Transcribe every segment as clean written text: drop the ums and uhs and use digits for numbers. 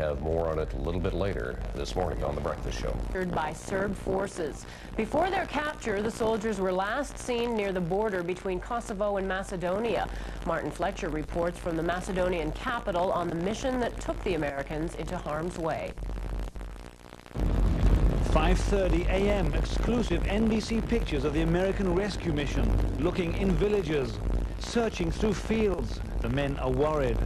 have more on it a little bit later this morning on The Breakfast Show. By Serb forces. Before their capture, the soldiers were last seen near the border between Kosovo and Macedonia. Martin Fletcher reports from the Macedonian capital on the mission that took the Americans into harm's way. 5:30 a.m. exclusive NBC pictures of the American rescue mission, looking in villages, searching through fields. The men are worried.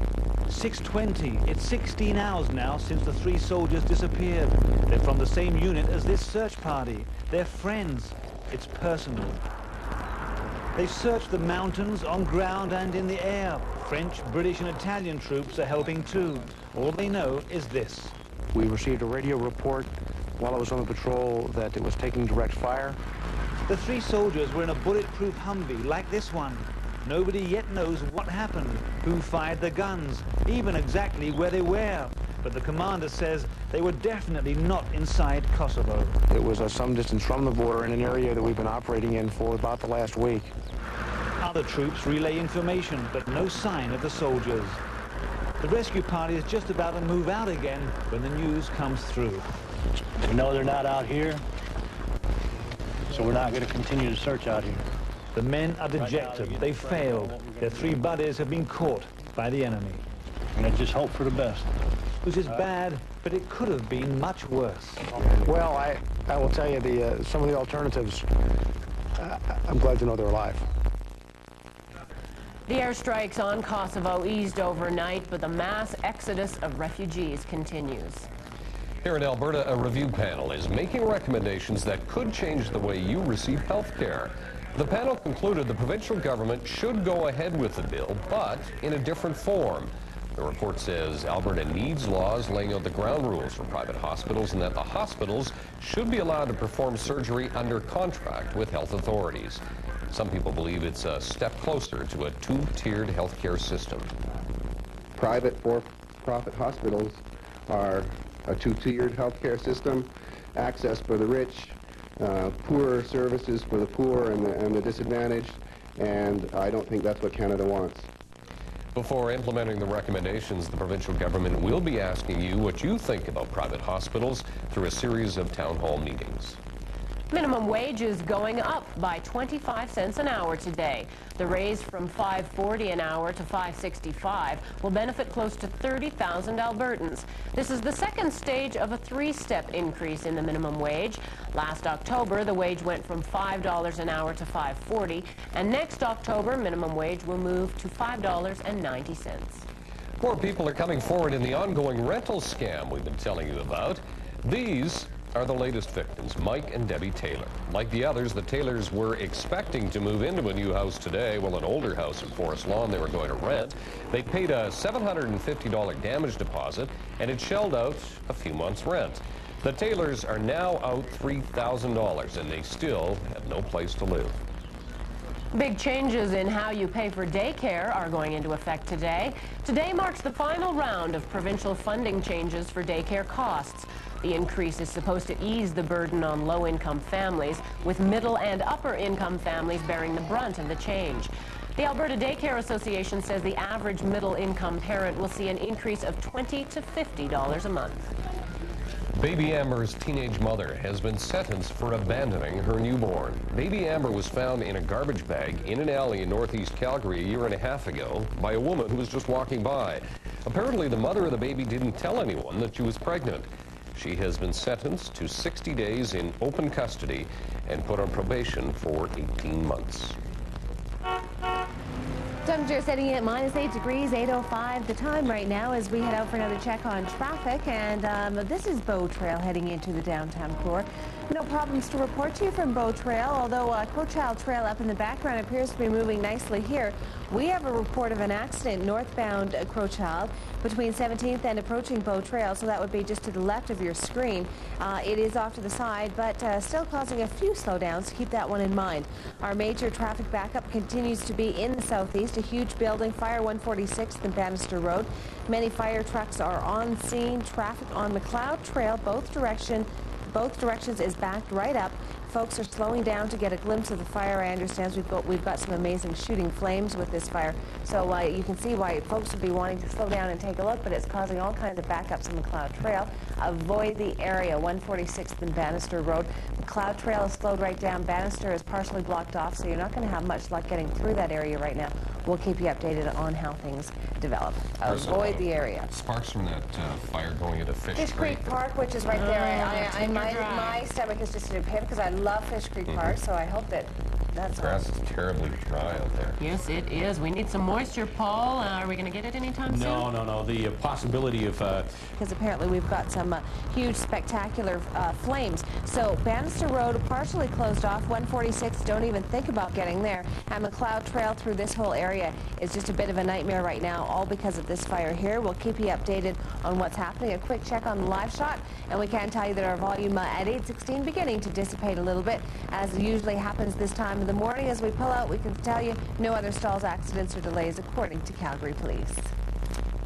6:20, it's 16 hours now since the 3 soldiers disappeared. They're from the same unit as this search party. They're friends. It's personal. They searched the mountains, on ground and in the air. French, British and Italian troops are helping too. All they know is this. We received a radio report while I was on the patrol that it was taking direct fire. The 3 soldiers were in a bulletproof Humvee like this one. Nobody yet knows what happened, who fired the guns, even exactly where they were. But the commander says they were definitely not inside Kosovo. It was some distance from the border in an area that we've been operating in for about the last week. Other troops relay information, but no sign of the soldiers. The rescue party is just about to move out again when the news comes through. We know they're not out here, so we're not going to continue to search out here. The men are dejected. They failed. Their 3 buddies have been caught by the enemy. And I just hope for the best. This is bad, but it could have been much worse. Well, I will tell you some of the alternatives. I'm glad to know they're alive. The airstrikes on Kosovo eased overnight, but the mass exodus of refugees continues. Here in Alberta, a review panel is making recommendations that could change the way you receive health care. The panel concluded the provincial government should go ahead with the bill, but in a different form. The report says Alberta needs laws laying out the ground rules for private hospitals and that the hospitals should be allowed to perform surgery under contract with health authorities. Some people believe it's a step closer to a 2-tiered healthcare system. Private for-profit hospitals are a 2-tiered healthcare system, access for the rich, poorer services for the poor and the disadvantaged, and I don't think that's what Canada wants. Before implementing the recommendations, the provincial government will be asking you what you think about private hospitals through a series of town hall meetings. Minimum wage is going up by 25 cents an hour today. The raise from $5.40 an hour to $5.65 will benefit close to 30,000 Albertans. This is the second stage of a 3-step increase in the minimum wage. Last October, the wage went from $5 an hour to $5.40, and next October, minimum wage will move to $5.90. More people are coming forward in the ongoing rental scam we've been telling you about. These are the latest victims, Mike and Debbie Taylor. Like the others, the Taylors were expecting to move into a new house today, well, an older house in Forest Lawn they were going to rent. They paid a $750 damage deposit, and it shelled out a few months' rent. The Taylors are now out $3,000, and they still have no place to live. Big changes in how you pay for daycare are going into effect today. Today marks the final round of provincial funding changes for daycare costs. The increase is supposed to ease the burden on low-income families, with middle and upper-income families bearing the brunt of the change. The Alberta Daycare Association says the average middle-income parent will see an increase of $20 to $50 a month. Baby Amber's teenage mother has been sentenced for abandoning her newborn. Baby Amber was found in a garbage bag in an alley in northeast Calgary a year and a half ago by a woman who was just walking by. Apparently, the mother of the baby didn't tell anyone that she was pregnant. She has been sentenced to 60 days in open custody and put on probation for 18 months. Temperature setting in at -8 degrees, 8:05 the time right now as we head out for another check on traffic. And this is Bow Trail heading into the downtown core. No problems to report to you from Bow Trail, although Crowchild Trail up in the background appears to be moving nicely here. We have a report of an accident northbound Crowchild between 17th and approaching Bow Trail, so that would be just to the left of your screen. It is off to the side, but still causing a few slowdowns. Keep that one in mind. Our major traffic backup continues to be in the southeast. A huge building, Fire 146th and Bannister Road. Many fire trucks are on scene. Traffic on McLeod Trail, both direction both directions is backed right up. Folks are slowing down to get a glimpse of the fire. I understand we've got some amazing shooting flames with this fire. So you can see why folks would be wanting to slow down and take a look, but it's causing all kinds of backups on the McLeod Trail. Avoid the area, 146th and Bannister Road. McLeod Trail is slowed right down. Bannister is partially blocked off, so you're not going to have much luck getting through that area right now. We'll keep you updated on how things develop. Avoid the area. Sparks from that fire going into Fish Creek Park, which is right there. My stomach is just in a pit because I love Fish Creek Park, so I hope that that's grass is terribly dry out there. Yes, it is. We need some moisture, Paul. Are we going to get it anytime soon? No. The possibility of... Because apparently we've got some huge, spectacular flames. So Bannister Road partially closed off. 146, don't even think about getting there. And McLeod Trail through this whole area is just a bit of a nightmare right now, all because of this fire here. We'll keep you updated on what's happening. A quick check on the live shot, and we can tell you that our volume at 816 beginning to dissipate a little bit, as usually happens this time of the morning. As we pull out, we can tell you no other stalls, accidents, or delays according to Calgary Police.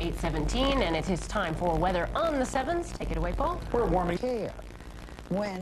8:17, and it is time for weather on the 7s. Take it away, Paul. We're warming. When